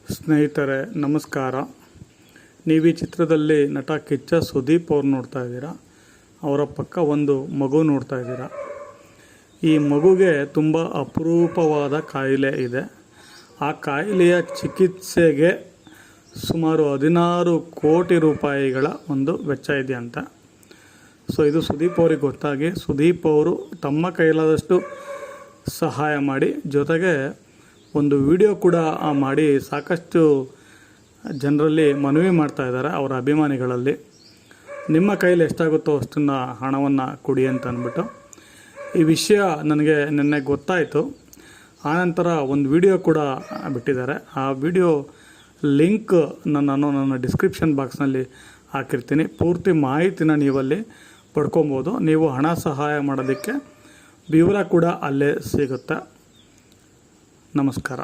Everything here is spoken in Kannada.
ಸ್ನೇಹಿತರೆ ನಮಸ್ಕಾರ. ನೀವು ಈ ಚಿತ್ರದಲ್ಲಿ ನಟ ಕಿಚ್ಚ ಸುದೀಪ್ ಅವ್ರು ನೋಡ್ತಾ ಇದ್ದೀರಾ. ಅವರ ಪಕ್ಕ ಒಂದು ಮಗು ನೋಡ್ತಾ ಇದ್ದೀರಾ. ಈ ಮಗುಗೆ ತುಂಬ ಅಪರೂಪವಾದ ಕಾಯಿಲೆ ಇದೆ. ಆ ಕಾಯಿಲೆಯ ಚಿಕಿತ್ಸೆಗೆ ಸುಮಾರು 16 ಕೋಟಿ ರೂಪಾಯಿಗಳ ಒಂದು ವೆಚ್ಚ ಇದೆ ಅಂತ. ಇದು ಸುದೀಪ್ ಅವ್ರಿಗೆ ಗೊತ್ತಾಗಿ ಸುದೀಪ್ ಅವರು ತಮ್ಮ ಕೈಲಾದಷ್ಟು ಸಹಾಯ ಮಾಡಿ, ಜೊತೆಗೆ ಒಂದು ವಿಡಿಯೋ ಕೂಡ ಮಾಡಿ ಸಾಕಷ್ಟು ಜನರಲ್ಲಿ ಮನವಿ ಮಾಡ್ತಾ ಇದ್ದಾರೆ, ಅವರ ಅಭಿಮಾನಿಗಳಲ್ಲಿ. ನಿಮ್ಮ ಕೈಲಿ ಎಷ್ಟಾಗುತ್ತೋ ಅಷ್ಟನ್ನು ಹಣವನ್ನು ಕೊಡಿ ಅಂತ ಅಂದ್ಬಿಟ್ಟು. ಈ ವಿಷಯ ನನಗೆ ನಿನ್ನೆ ಗೊತ್ತಾಯಿತು. ಆನಂತರ ಒಂದು ವಿಡಿಯೋ ಕೂಡ ಬಿಟ್ಟಿದ್ದಾರೆ. ಆ ವಿಡಿಯೋ ಲಿಂಕ್ ನಾನು ನನ್ನ ಡಿಸ್ಕ್ರಿಪ್ಷನ್ ಬಾಕ್ಸ್ನಲ್ಲಿ ಹಾಕಿರ್ತೀನಿ. ಪೂರ್ತಿ ಮಾಹಿತಿನ ನೀವಲ್ಲಿ ಪಡ್ಕೊಬೋದು. ನೀವು ಹಣ ಸಹಾಯ ಮಾಡೋದಕ್ಕೆ ವಿವರ ಕೂಡ ಅಲ್ಲೇ ಸಿಗುತ್ತೆ. ನಮಸ್ಕಾರ.